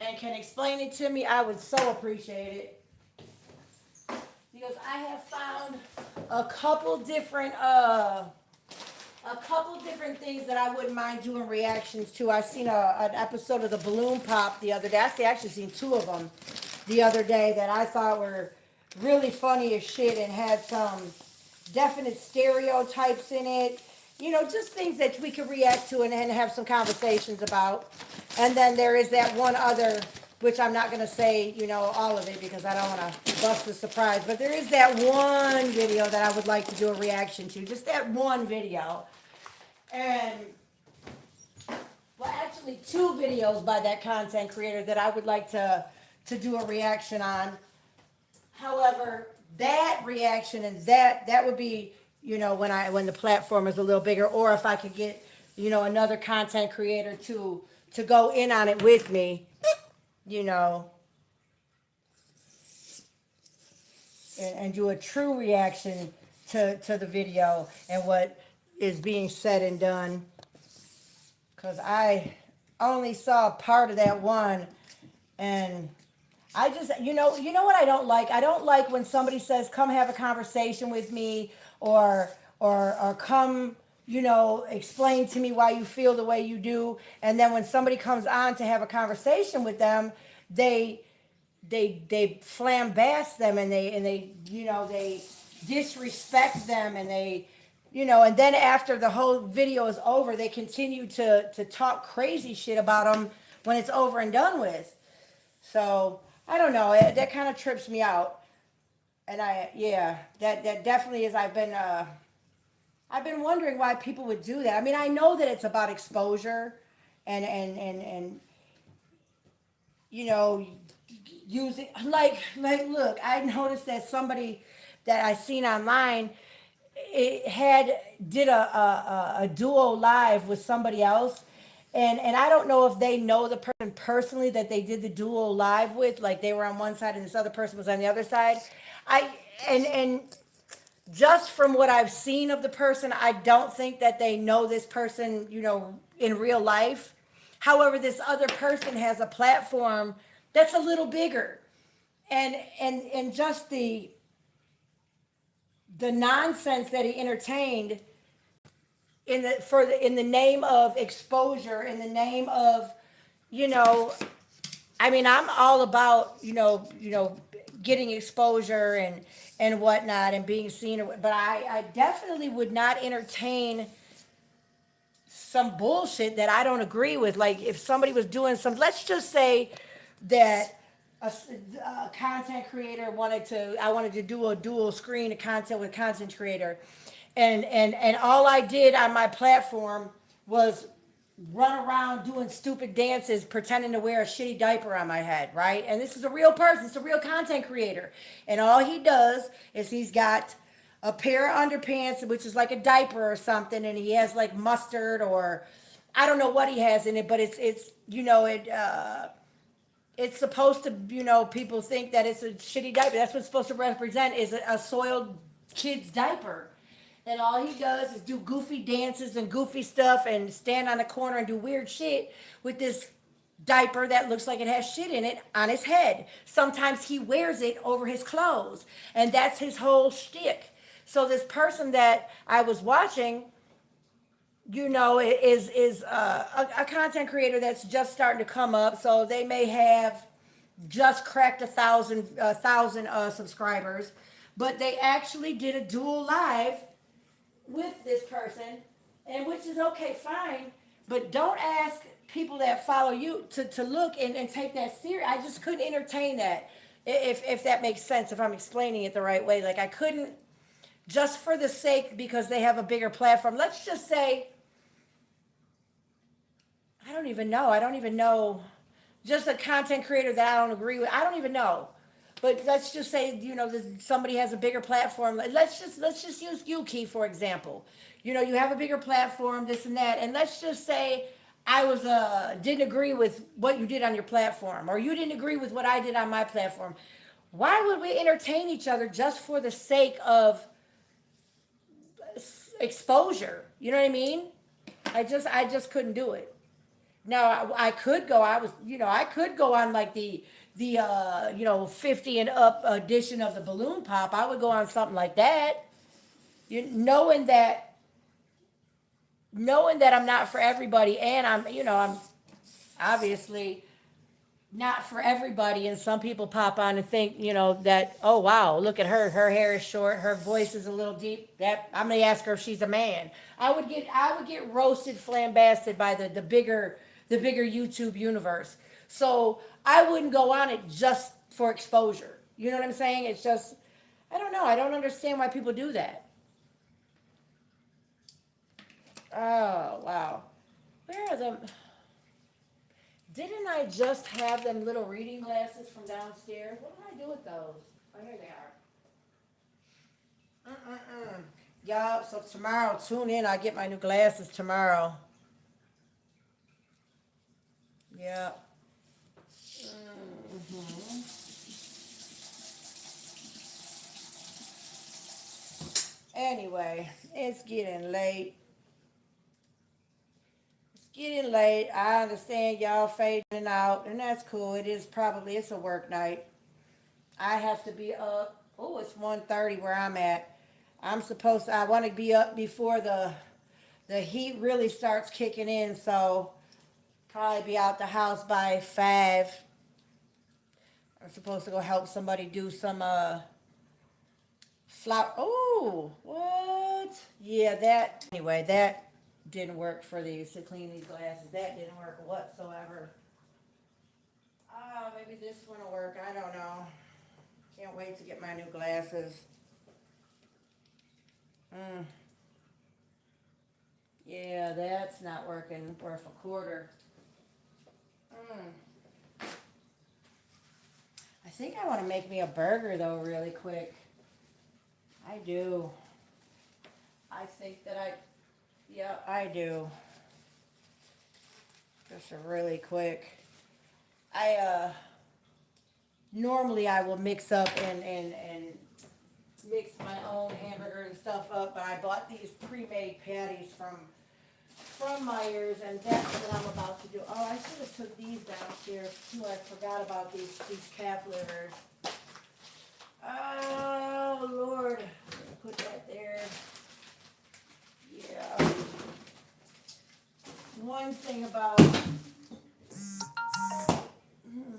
[SPEAKER 1] and can explain it to me, I would so appreciate it. Because I have found a couple different things that I wouldn't mind doing reactions to. I seen an episode of the Balloon Pop the other day. I actually seen two of them the other day that I thought were really funny as shit and had some definite stereotypes in it. You know, just things that we could react to and have some conversations about. And then there is that one other, which I'm not going to say, you know, all of it because I don't want to bust the surprise. But there is that one video that I would like to do a reaction to. Just that one video. And, well, actually two videos by that content creator that I would like to do a reaction on. However, that reaction and that would be, you know, when the platform is a little bigger, or if I could get, you know, another content creator to go in on it with me, you know, and do a true reaction to the video and what is being said and done. Because I only saw part of that one, and I just, you know what I don't like? I don't like when somebody says, come have a conversation with me, or come, you know, explain to me why you feel the way you do. And then when somebody comes on to have a conversation with them, they flambaste them, and they, you know, they disrespect them, and they, you know, and then after the whole video is over, they continue to talk crazy shit about them when it's over and done with. So I don't know. That kind of trips me out, and that definitely is. I've been wondering why people would do that. I mean, I know that it's about exposure, and you know, using like look. I noticed that somebody that I seen online did a duo live with somebody else. And I don't know if they know the person personally that they did the duo live with, like they were on one side and this other person was on the other side. And just from what I've seen of the person, I don't think that they know this person, you know, in real life. However, this other person has a platform that's a little bigger. And just the nonsense that he entertained in the name of exposure, in the name of, you know, I mean, I'm all about, you know, getting exposure and whatnot and being seen, but I definitely would not entertain some bullshit that I don't agree with. Like if somebody was doing some, let's just say that a content creator I wanted to do a dual screen of content with content creator. And all I did on my platform was run around doing stupid dances, pretending to wear a shitty diaper on my head, right? And this is a real person, it's a real content creator. And all he does is he's got a pair of underpants, which is like a diaper or something, and he has like mustard, or I don't know what he has in it, but it's you know, it's supposed to, you know, people think that it's a shitty diaper. That's what it's supposed to represent, is a soiled kid's diaper. And all he does is do goofy dances and goofy stuff and stand on the corner and do weird shit with this diaper that looks like it has shit in it on his head. Sometimes he wears it over his clothes, and that's his whole shtick. So this person that I was watching, you know, is a content creator that's just starting to come up. So they may have just cracked 1,000 subscribers, but they actually did a dual live with this person, and which is okay, fine, but don't ask people that follow you to look and take that serious. I just couldn't entertain that, if that makes sense, if I'm explaining it the right way. Like I couldn't just for the sake, because they have a bigger platform. Let's just say, I don't even know, just a content creator that I don't agree with. I don't even know. But let's just say, somebody has a bigger platform. Let's just use you, Key, for example. You have a bigger platform, this and that, and let's just say I was didn't agree with what you did on your platform, or you didn't agree with what I did on my platform. Why would we entertain each other just for the sake of exposure? You know what I mean? I just couldn't do it. Now I could go. I could go on like the 50 and up edition of the balloon pop. I would go on something like that. Knowing that I'm not for everybody, and I'm obviously not for everybody, and some people pop on and think that, oh wow, look at her hair is short, her voice is a little deep, that I'm gonna ask her if she's a man. I would get roasted, flambasted by the bigger YouTube universe. So I wouldn't go on it just for exposure. You know what I'm saying? It's just, I don't know, I don't understand why people do that. Oh wow, where are them? Didn't I just have them little reading glasses from downstairs? What did I do with those? Oh, here they are. Mm-mm-mm. Y'all, so tomorrow, tune in. I get my new glasses tomorrow. Yeah. Hmm. Anyway, it's getting late. It's getting late. I understand y'all fading out, and that's cool. It's a work night. I have to be up. Oh, it's 1:30 where I'm at. I want to be up before the heat really starts kicking in, so probably be out the house by 5. I'm supposed to go help somebody do some flower. Oh, what? Yeah, that. Anyway, that didn't work for these to clean these glasses. That didn't work whatsoever. Maybe this one will work. I don't know. Can't wait to get my new glasses. Mm, yeah, that's not working worth a quarter. Mm. I think I want to make me a burger though, really quick. I do. I think that yeah, I do. Just a really quick. I normally I will mix up and mix my own hamburger and stuff up, but I bought these pre-made patties from Myers, and that's what I'm about to do. Oh, I should have took these downstairs too. I forgot about these calf livers. Oh Lord, put that there. Yeah. One thing about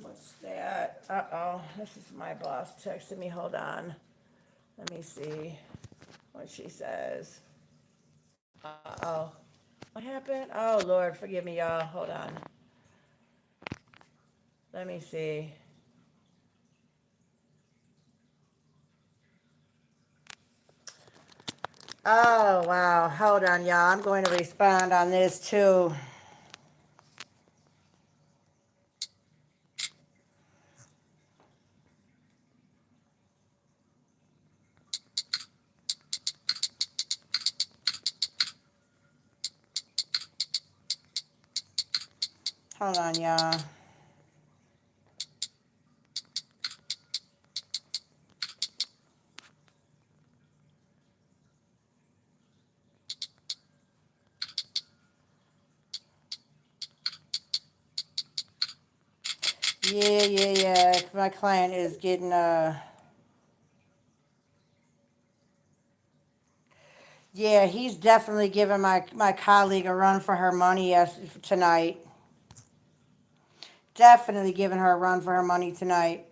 [SPEAKER 1] what's that? Uh-oh, this is my boss texting me. Hold on. Let me see what she says. Uh-oh. What happened? Oh Lord, forgive me, y'all. Hold on. Let me see. Oh wow. Hold on, y'all. I'm going to respond on this too. Hold on, y'all. Yeah, yeah, yeah. My client is getting yeah, he's definitely giving my colleague a run for her money tonight. Definitely giving her a run for her money tonight.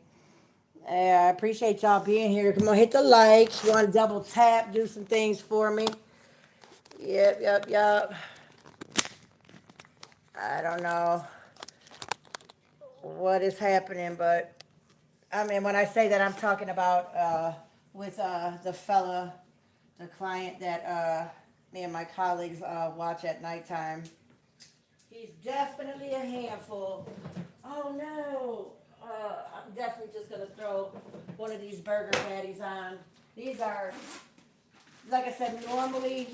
[SPEAKER 1] Yeah, I appreciate y'all being here. Come on, hit the like. You want to double tap, do some things for me. Yep, yep, yep. I don't know what is happening, but I mean, when I say that, I'm talking about with the fella. the client that me and my colleagues watch at nighttime. He's definitely a handful. Oh no! I'm definitely just gonna throw one of these burger patties on. These are, like I said, normally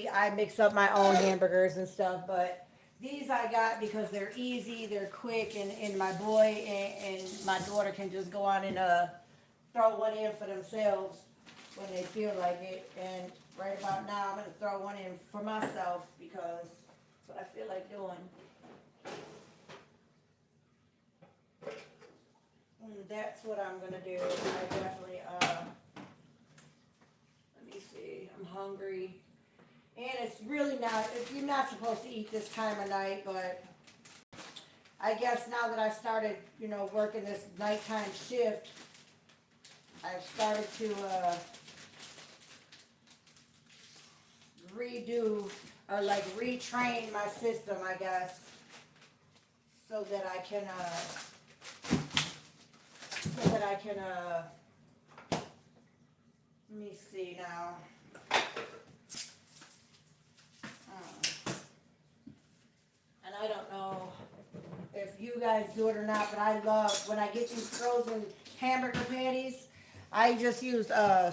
[SPEAKER 1] I mix up my own hamburgers and stuff, but these I got because they're easy, they're quick, and my boy and my daughter can just go on and throw one in for themselves when they feel like it. And right about now, I'm gonna throw one in for myself because that's what I feel like doing. That's what I'm gonna do. I definitely, let me see, I'm hungry. And it's really not, you're not supposed to eat this time of night, but I guess now that I started, working this nighttime shift, I've started to redo or like retrain my system, I guess, so that I can, let me see now. And I don't know if you guys do it or not, but I love when I get these frozen hamburger patties. I just use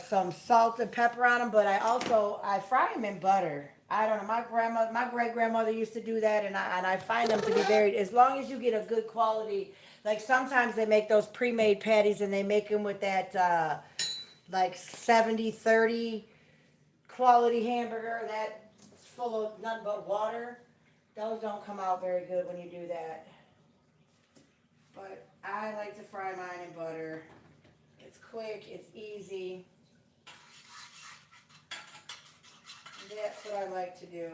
[SPEAKER 1] some salt and pepper on them, but I fry them in butter. I don't know. My great grandmother used to do that, and I find them to be very. As long as you get a good quality, like sometimes they make those pre-made patties and they make them with that like 70-30 quality hamburger that's full of nothing but water. Those don't come out very good when you do that. But I like to fry mine in butter. It's quick, it's easy. That's what I like to do.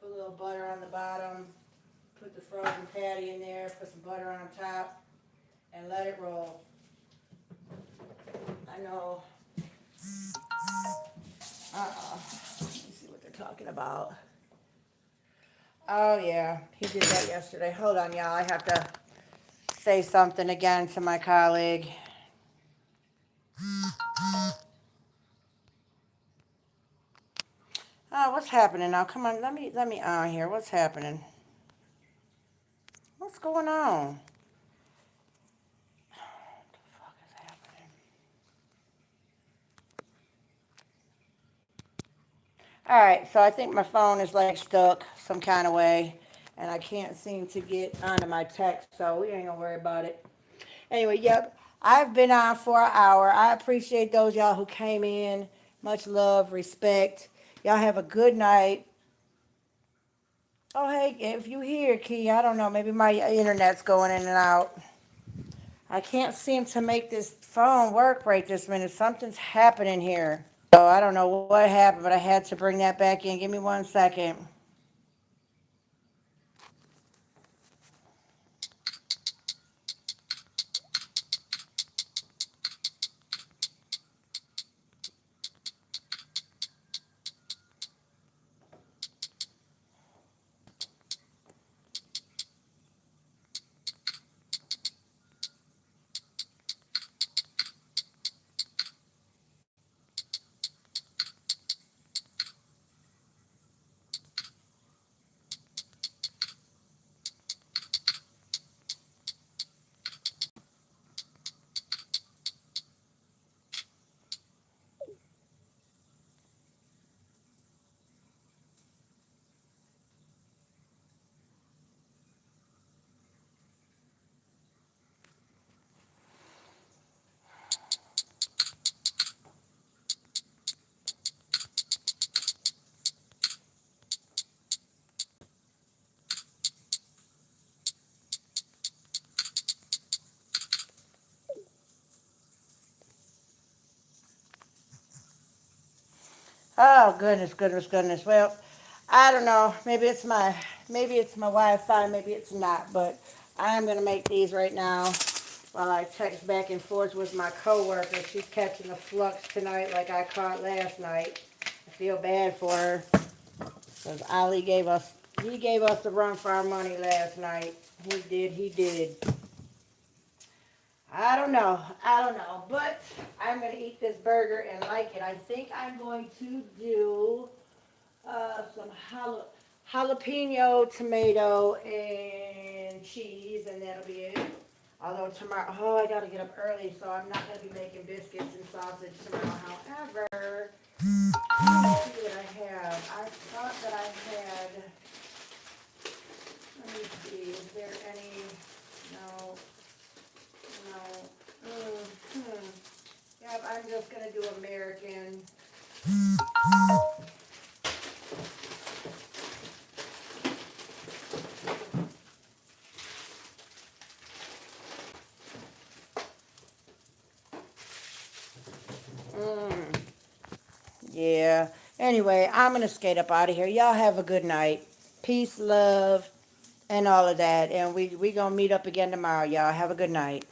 [SPEAKER 1] Put a little butter on the bottom, put the frozen patty in there, put some butter on top, and let it roll. I know. Let me see what they're talking about. Oh yeah, he did that yesterday. Hold on, y'all. I have to say something again to my colleague. Oh, what's happening now? Come on, let me on here. What's happening? What's going on? What the fuck is happening? All right, so I think my phone is like stuck some kind of way, and I can't seem to get onto my text, so we ain't gonna worry about it. Anyway, yep, I've been on for an hour. I appreciate those y'all who came in. Much love, respect. Y'all have a good night. Oh, hey, if you hear, Key, I don't know, maybe my internet's going in and out. I can't seem to make this phone work right this minute. Something's happening here. So I don't know what happened, but I had to bring that back in. Give me 1 second. Oh, goodness, goodness, goodness. Well, I don't know. Maybe it's my Wi-Fi, maybe it's not, but I'm going to make these right now while I text back and forth with my coworker. She's catching a flux tonight like I caught last night. I feel bad for her because he gave us the run for our money last night. He did. I don't know. I don't know. But I'm going to eat this burger and like it. I think I'm going to do some jalapeno, tomato, and cheese, and that'll be it. Although tomorrow, oh, I gotta get up early, so I'm not gonna be making biscuits and sausage tomorrow. However, let's see what I have. I thought that I had, let me see, is there any, no, no, Yep, I'm just gonna do American. Mm, yeah. Anyway, I'm gonna skate up out of here. Y'all have a good night. Peace, love, and all of that. And we gonna meet up again tomorrow, y'all. Have a good night.